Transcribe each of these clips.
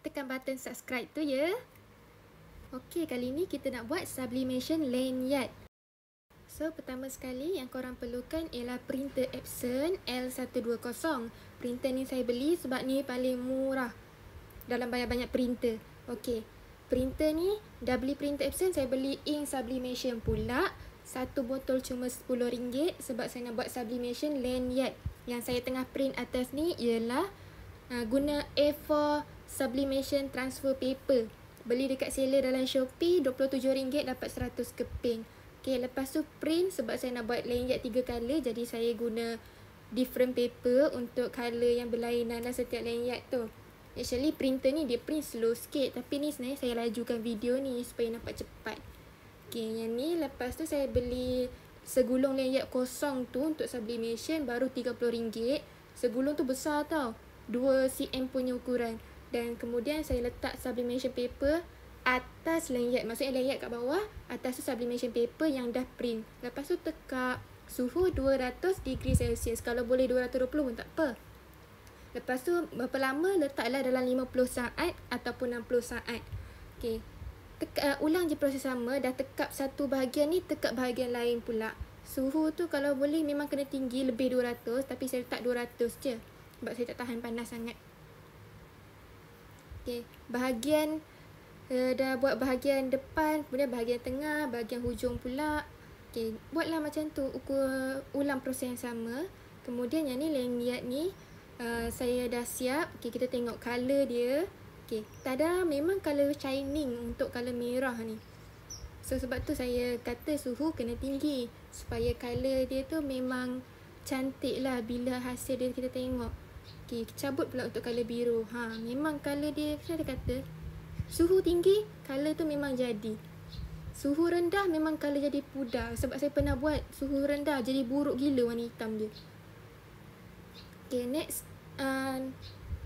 tekan button subscribe tu ya. Okey, kali ni kita nak buat sublimation lanyard. So, pertama sekali yang korang perlukan ialah printer Epson L120. Printer ni saya beli sebab ni paling murah dalam banyak-banyak printer. Okey, printer ni dah beli printer Epson, saya beli ink sublimation pula. Satu botol cuma RM10 sebab saya nak buat sublimation lanyard. Yang saya tengah print atas ni ialah guna A4 sublimation transfer paper. Beli dekat seller dalam Shopee, RM27 dapat 100 keping. Okay, lepas tu print sebab saya nak buat lanyard 3 color, jadi saya guna different paper untuk color yang berlainan dalam setiap lanyard tu. Actually printer ni dia print slow sikit, tapi ni sebenarnya saya lajukan video ni supaya nampak cepat. Okay, yang ni lepas tu saya beli segulung lanyard kosong tu untuk sublimation baru RM30. Segulung tu besar tau, 2 cm punya ukuran. Dan kemudian saya letak sublimation paper atas lanyard, maksudnya lanyard kat bawah, atas tu sublimation paper yang dah print. Lepas tu tekak suhu 200 degree Celsius. Kalau boleh 220 pun tak apa. Lepas tu berapa lama, letaklah dalam 50 saat ataupun 60 saat. Okay, ulang je proses sama. Dah tekap satu bahagian ni, tekap bahagian lain pula. Suhu tu kalau boleh memang kena tinggi, lebih 200, tapi saya letak 200 je sebab saya tak tahan panas sangat. Okay, bahagian dah buat bahagian depan, kemudian bahagian tengah, bahagian hujung pula. Okay, buatlah macam tu, ulang proses yang sama. Kemudian yang ni lanyard ni saya dah siap. Okay, kita tengok color dia. Okay, tada, memang color shining untuk color merah ni. So sebab tu saya kata suhu kena tinggi supaya color dia tu memang cantik lah bila hasil dia kita tengok. Okay, cabut pula untuk color biru. Memang color dia, macam dia kata, suhu tinggi, color tu memang jadi. Suhu rendah memang color jadi pudar. Sebab saya pernah buat suhu rendah, jadi buruk gila warna hitam dia. Okay, next.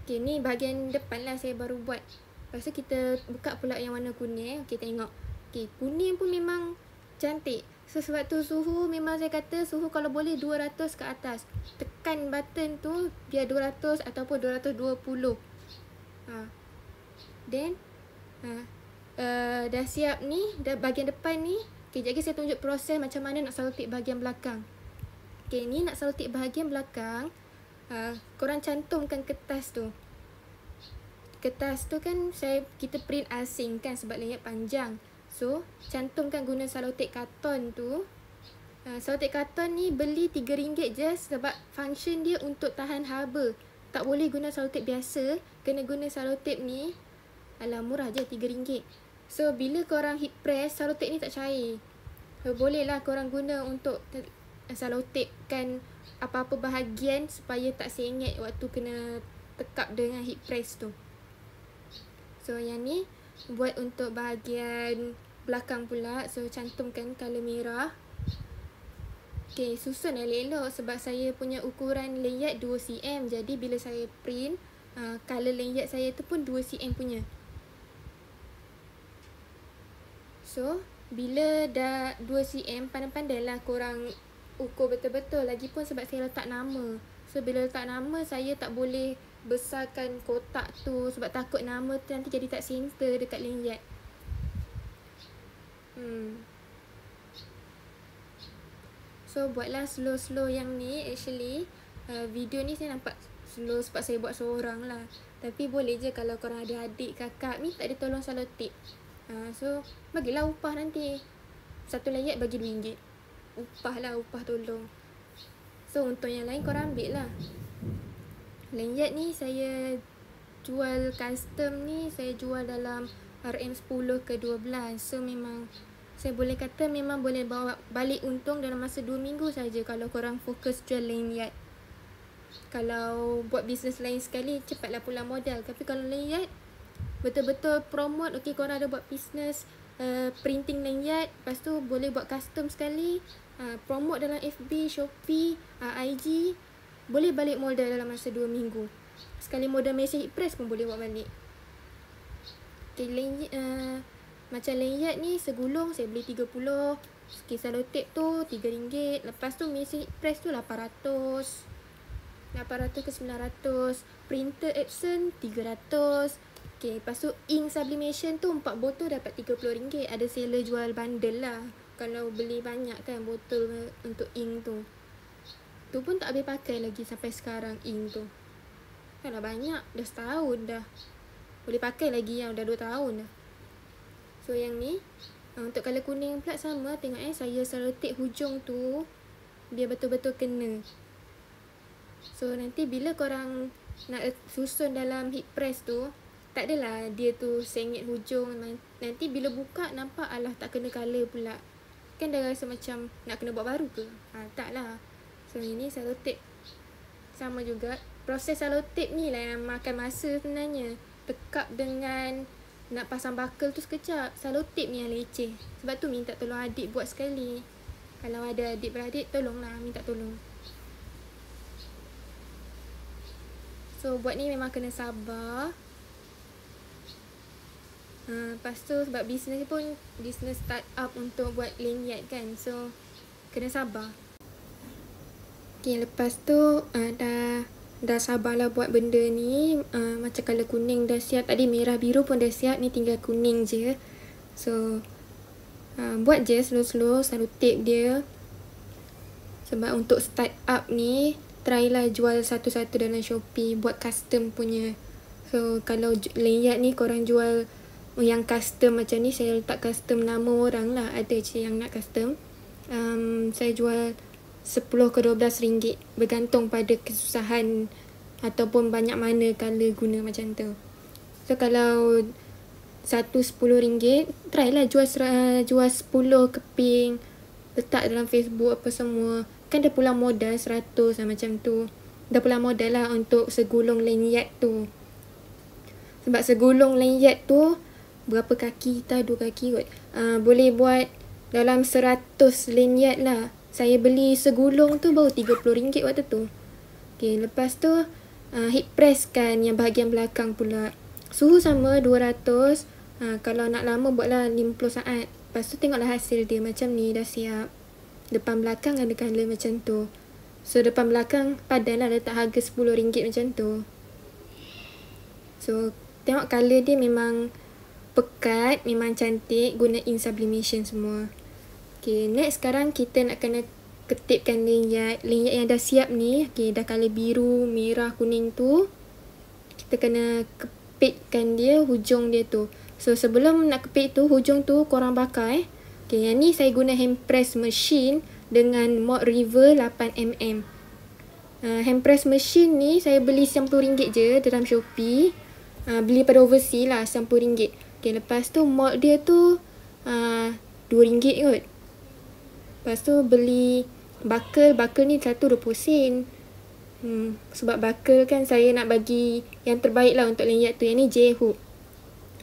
Okay, ni bahagian depan lah saya baru buat. Lepas tu kita buka pula yang warna kuning. Okay, tengok. Okay, kuning pun memang cantik. So sebab tu suhu memang saya kata suhu kalau boleh 200 ke atas. Tekan button tu biar 200 ataupun 220. Then dah siap ni, dah bahagian depan ni. Okay, jadi saya tunjuk proses macam mana nak selotip bahagian belakang. Okay, ni nak selotip bahagian belakang. Korang cantumkan kertas tu. Kertas tu kan kita print asing kan sebab lanyard panjang. So cantumkan guna selotip karton tu. Selotip karton ni beli RM3 je sebab function dia untuk tahan haba. Tak boleh guna selotip biasa, kena guna selotip ni. Alah, murah je RM3. So bila korang heat press, selotip ni tak cair. So, bolehlah korang guna untuk selotipkan apa-apa bahagian supaya tak sengit waktu kena tekap dengan heat press tu. So yang ni buat untuk bahagian belakang pula. So cantumkan color merah. Okay, susun elok-elok sebab saya punya ukuran lanyard 2 cm. Jadi bila saya print, color lanyard saya tu pun 2 cm punya. So bila dah 2 cm, pandai-pandai lah korang ukur betul-betul. Lagipun sebab saya letak nama. So bila letak nama, saya tak boleh besarkan kotak tu sebab takut nama tu nanti jadi tak center dekat lanyard. So buatlah slow-slow yang ni. Actually video ni saya nampak slow sebab saya buat seorang lah. Tapi boleh je kalau korang ada adik, kakak, minta dia tolong selotip. So bagilah upah nanti. Satu lanyard bagi RM2. Upah lah, upah tolong. So untuk yang lain korang ambil lah. Lanyard ni saya jual custom ni, saya jual dalam RM10 ke 12. So memang saya boleh kata memang boleh bawa balik untung dalam masa 2 minggu saja kalau korang fokus jual lanyard. Kalau buat bisnes lain sekali, cepatlah pulang modal. Tapi kalau lanyard, betul-betul promote. Okay, korang ada buat bisnes printing lanyard, lepas tu boleh buat custom sekali, promote dalam FB, Shopee, IG, boleh balik modal dalam masa 2 minggu. Sekali modal Malaysia Heat Press pun boleh buat balik. Okay, macam lanyard ni segulung saya beli 30. Okay, selotip tu RM3. Lepas tu Malaysia Heat Press tu 800 ke 900. Printer Epson 300. Okay, lepas tu ink sublimation tu 4 botol dapat RM30. Ada seller jual bundle lah. Kalau beli banyak kan botol untuk ink tu. Tu pun tak habis pakai lagi sampai sekarang ink tu. Kan dah banyak, dah setahun dah. Boleh pakai lagi yang dah 2 tahun dah. So yang ni, untuk colour kuning pula sama. Tengok saya selotip hujung tu. Biar betul-betul kena. So nanti bila korang nak susun dalam heat press tu, tak adalah dia tu sengit hujung. Nanti bila buka nampak alah tak kena colour pula. Kan dah rasa macam nak kena buat baru ke? Tak lah. So ini selotip. Sama juga. Proses selotip ni lah yang makan masa sebenarnya. Tekap dengan nak pasang buckle tu sekejap. Selotip ni yang leceh. Sebab tu minta tolong adik buat sekali. Kalau ada adik-beradik tolonglah minta tolong. So buat ni memang kena sabar. Lepas tu sebab bisnes pun bisnes start up untuk buat lanyard kan. So kena sabar. Okay, lepas tu dah sabarlah buat benda ni. Macam colour kuning dah siap. Tadi merah biru pun dah siap. Ni tinggal kuning je. So buat je slow-slow. Selalu tape dia. Sebab untuk start up ni, try lah jual satu-satu dalam Shopee. Buat custom punya. So kalau lanyard ni korang jual yang custom macam ni, saya letak custom nama orang lah. Ada je yang nak custom. Saya jual 10 ke 12 ringgit. Bergantung pada kesusahan ataupun banyak mana colour guna macam tu. So kalau satu 10 ringgit, try lah jual 10 keping. Letak dalam Facebook apa semua. Kan dah pulang modal 100 lah macam tu. Dah pulang modal lah untuk segulung lanyard tu. Sebab segulung lanyard tu berapa kaki kita? 2 kaki kot. Boleh buat dalam 100 lanyard lah. Saya beli segulung tu baru RM30 waktu tu. Okay, lepas tu heat press kan yang bahagian belakang pula. Suhu sama 200. Kalau nak lama buatlah 50 saat. Lepas tu tengoklah hasil dia macam ni dah siap. Depan belakang ada colour macam tu. So depan belakang padan lah letak harga RM10 macam tu. So tengok colour dia memang pekat, memang cantik. Guna ink sublimation semua. Okay, next sekarang kita nak kena ketipkan lanyard. Lanyard yang dah siap ni, okay, dah colour biru, merah, kuning tu. Kita kena kepitkan dia, hujung dia tu. So sebelum nak kepit tu, hujung tu korang bakar Okay, yang ni saya guna hand press machine dengan Mod River 8mm. Hand press machine ni saya beli RM90 je dalam Shopee. Beli pada overseas lah, RM90. Okay, lepas tu mod dia tu RM2 kot. Lepas tu beli buckle ni satu 20 sen. Sebab buckle kan saya nak bagi yang terbaik lah untuk lanyard tu. Yang ni J-hook.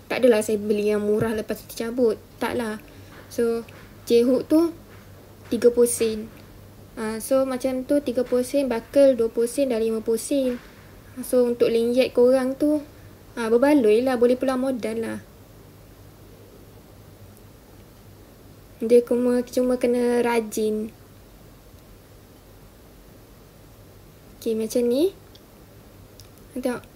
Tak adalah saya beli yang murah lepas tu tercabut. Tak lah. So J-hook tu 30 sen. So macam tu 30 sen, buckle 20 sen dah 50 sen. So untuk lanyard korang tu berbaloi lah, boleh pulang modal lah. Dia cuma kena rajin. Okay, macam ni. Tengok.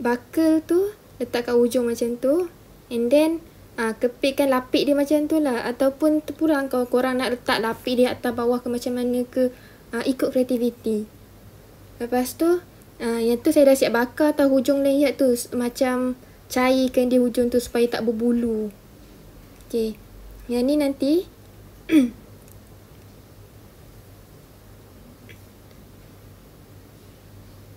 Buckle tu letak kat hujung macam tu. And then kepitkan lapik dia macam tu lah. Ataupun terpulang kalau korang nak letak lapik dia atas bawah ke macam mana ke. Ikut kreativiti. Lepas tu yang tu saya dah siap bakar atas hujung lanyard tu. Macam cairkan dia hujung tu supaya tak berbulu. Okay. Yang ni nanti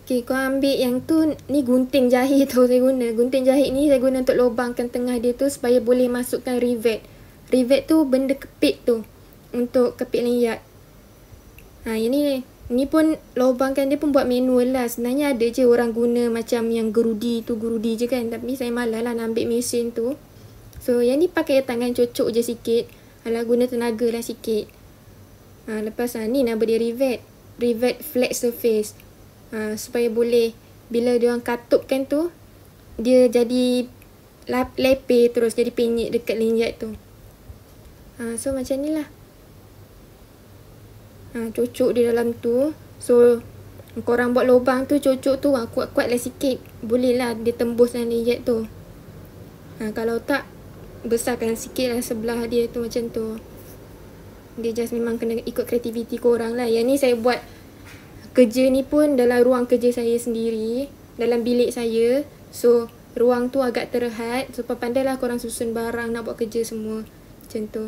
okay, kau ambil yang tu. Ni gunting jahit tu saya guna. Gunting jahit ni saya guna untuk lubangkan tengah dia tu supaya boleh masukkan rivet. Rivet tu benda kepit tu untuk kepit lanyard. Yang ni pun lubangkan dia pun buat manual lah. Sebenarnya ada je orang guna macam yang gerudi je kan. Tapi saya malas lah nak ambil mesin tu. So yang ni pakai tangan cocok je sikit. Alah guna tenaga lah sikit. Lepas ni nama dia rivet. Rivet flat surface. Supaya boleh bila dia orang katupkan tu dia jadi lepeh terus, jadi penyek dekat lanyard tu. So macam ni lah. Cocok dia dalam tu. So korang buat lubang tu, cocok tu kuat-kuat lah sikit. Boleh lah dia tembus dalam lanyard tu. Kalau tak, besarkan sikit lah sebelah dia tu macam tu. Dia just memang kena ikut kreativiti korang lah. Yang ni saya buat kerja ni pun dalam ruang kerja saya sendiri, dalam bilik saya. So ruang tu agak terhad. So pandai-pandailah korang susun barang nak buat kerja semua. Macam tu.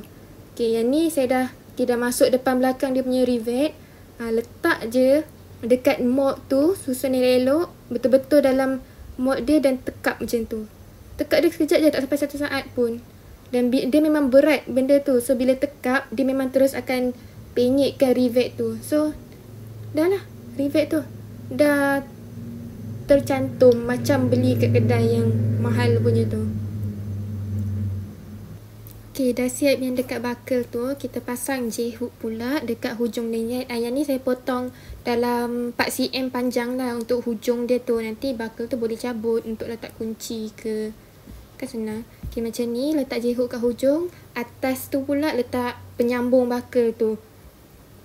Okay, yang ni saya dah masuk depan belakang dia punya rivet. Letak je dekat mold tu, susun elok-elok, betul-betul dalam mold dia dan tekap macam tu. Tekap dia sekejap je, tak sampai 1 saat pun. Dan dia memang berat benda tu. So bila tekap, dia memang terus akan penyekkan rivet tu. So dah lah, rivet tu dah tercantum macam beli kat kedai yang mahal punya tu. Okay, dah siap yang dekat buckle tu. Kita pasang J-hook pula dekat hujung lanyard. Yang ni saya potong dalam 4cm panjang lah untuk hujung dia tu. Nanti buckle tu boleh cabut untuk letak kunci ke. Kan senang. Okay, macam ni letak J-hook kat hujung. Atas tu pula letak penyambung buckle tu.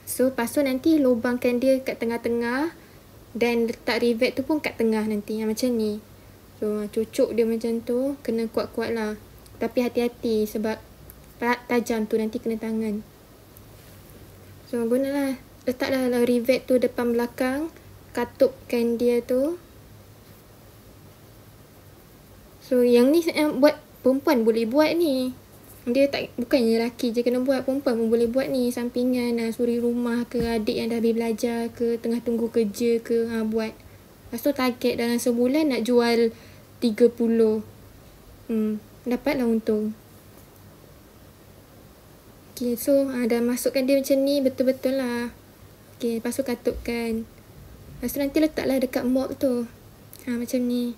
So, lepas tu nanti lubangkan dia kat tengah-tengah. Dan letak rivet tu pun kat tengah nanti. Macam ni. So, cucuk dia macam tu. Kena kuat-kuat lah. Tapi hati-hati sebab tajam tu nanti kena tangan. So, gunalah. Letaklah rivet tu depan belakang. Katupkan dia tu. So, yang ni buat perempuan boleh buat ni. Dia tak, bukannya lelaki je kena buat, perempuan pun boleh buat ni. Sampingan, suri rumah ke, adik yang dah habis belajar ke, tengah tunggu kerja ke, buat. Lepas tu target dalam sebulan nak jual 30. Dapatlah untung. Okay, so dah masukkan dia macam ni, betul-betul lah. Okay, lepas tu katupkan. Lepas tu nanti letaklah dekat mold tu. Macam ni.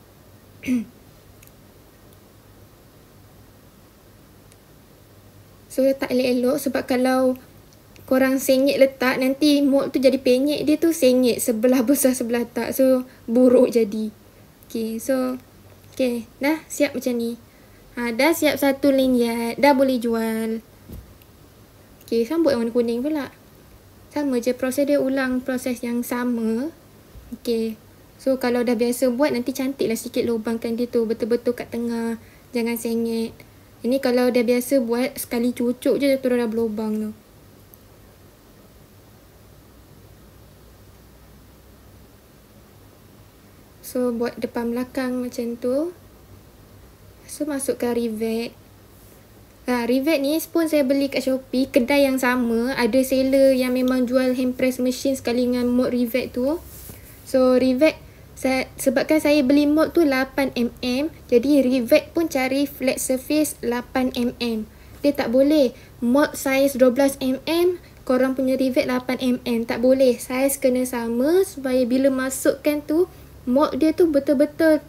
So letak elok-elok sebab kalau korang sengit letak, nanti mold tu jadi penyek. Dia tu sengit sebelah besar sebelah tak. So buruk jadi. Okay, so okay, dah siap macam ni. Dah siap satu lanyard. Dah boleh jual. Okay, sambut yang warna kuning pula. Sama je proses dia, ulang proses yang sama. Okay. So kalau dah biasa buat, nanti cantiklah sikit lubangkan dia tu. Betul-betul kat tengah. Jangan sengit. Ini kalau dah biasa buat, sekali cucuk je terus dah berlubang tu. So buat depan belakang macam tu. So masukkan rivet. Rivet ni pun saya beli kat Shopee. Kedai yang sama. Ada seller yang memang jual hand press machine sekali dengan mold rivet tu. So rivet, sebabkan saya beli mold tu 8mm. Jadi rivet pun cari flat surface 8mm. Dia tak boleh mold saiz 12mm, korang punya rivet 8mm. Tak boleh. Saiz kena sama supaya bila masukkan tu, mold dia tu betul-betul,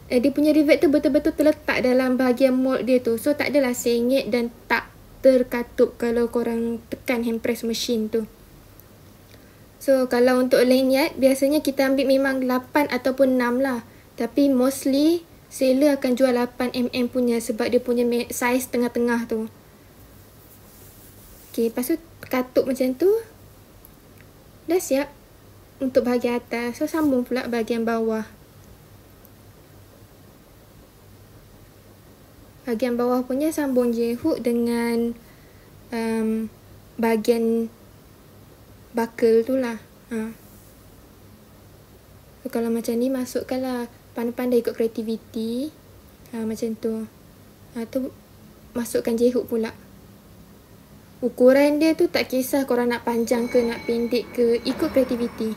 dia punya rivet tu betul-betul terletak dalam bahagian mold dia tu. So tak adalah sengit dan tak terkatup kalau korang tekan hand press machine tu. So kalau untuk lanyard, biasanya kita ambil memang 8 ataupun 6 lah. Tapi mostly seller akan jual 8mm punya sebab dia punya saiz tengah-tengah tu. Okay, lepas tu katup macam tu. Dah siap untuk bahagian atas. So sambung pula bahagian bawah. Bahagian bawah punya sambung J-hook dengan bahagian buckle tu lah. So kalau macam ni, masukkanlah, pandai-pandai ikut kreativiti. Macam tu. Tu masukkan J-hook pula. Ukuran dia tu tak kisah korang nak panjang ke, nak pendek ke, ikut kreativiti.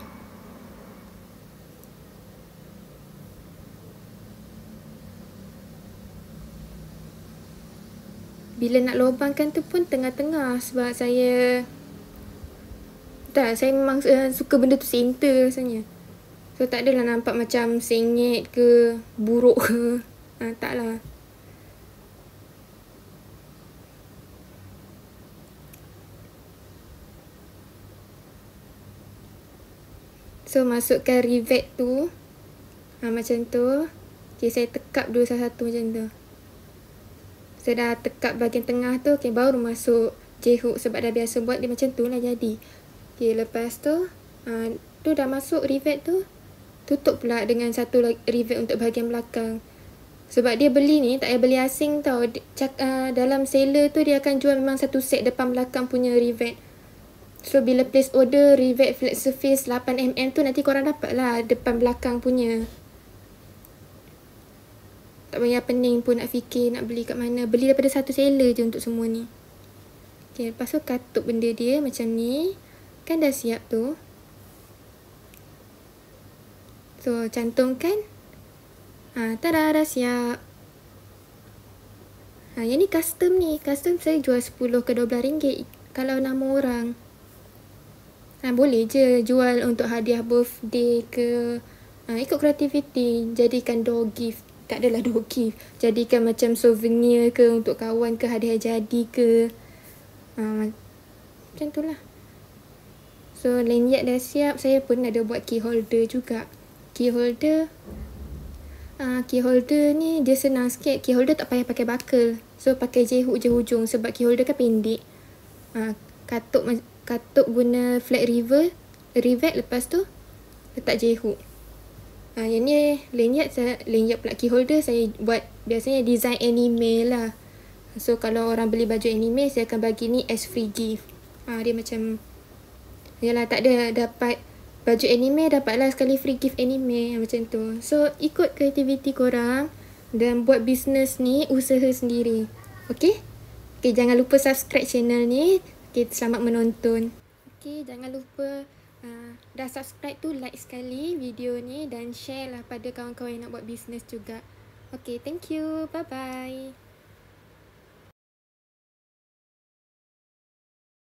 Bila nak lubangkan tu pun tengah-tengah sebab saya memang suka benda tu center rasanya. So tak adalah nampak macam sengit ke, buruk ke. Taklah. So masukkan rivet tu. Macam tu. Okay, saya tekap dulu satu-satu macam tu. Saya dah tekap bahagian tengah tu. Okay, baru masuk J-hook sebab dah biasa buat dia macam tu lah jadi. Okay, lepas tu. Tu dah masuk rivet tu. Tutup pula dengan satu rivet untuk bahagian belakang. Sebab dia beli ni, tak payah beli asing tau. Dalam seller tu dia akan jual memang satu set depan belakang punya rivet. So bila place order rivet flat surface 8mm tu, nanti korang dapat lah depan belakang punya. Tak payah pening pun nak fikir nak beli kat mana. Beli daripada satu seller je untuk semua ni. Okay, lepas tu katuk benda dia macam ni. Kan dah siap tu. So cantumkan. Tada, dah siap. Yang ni custom ni. Custom saya jual 10 ke 12 ringgit kalau nama orang. Boleh je jual untuk hadiah birthday ke. Ikut kreativiti. Jadikan door gift. Tak adalah door gift. Jadikan macam souvenir ke untuk kawan ke, hadiah jadi ke. Macam tu lah. So lanyard dah siap. Saya pun ada buat key holder juga. Key holder ni dia senang sikit. Key holder tak payah pakai buckle. So pakai J-hook je hujung sebab key holder kan pendek. Katuk guna flat rivet, lepas tu letak J-hook. Yang ni lanyard pula key holder saya buat biasanya design anime lah. So kalau orang beli baju anime, saya akan bagi ni as free gift. Dia macam, yalah, tak ada dapat baju anime, dapatlah sekali free gift anime, macam tu. So ikut kreativiti korang dan buat bisnes ni usaha sendiri. Okay, jangan lupa subscribe channel ni. Okay, selamat menonton. Okay, jangan lupa dah subscribe tu like sekali video ni dan share lah pada kawan-kawan yang nak buat bisnes juga. Okay, thank you. Bye-bye.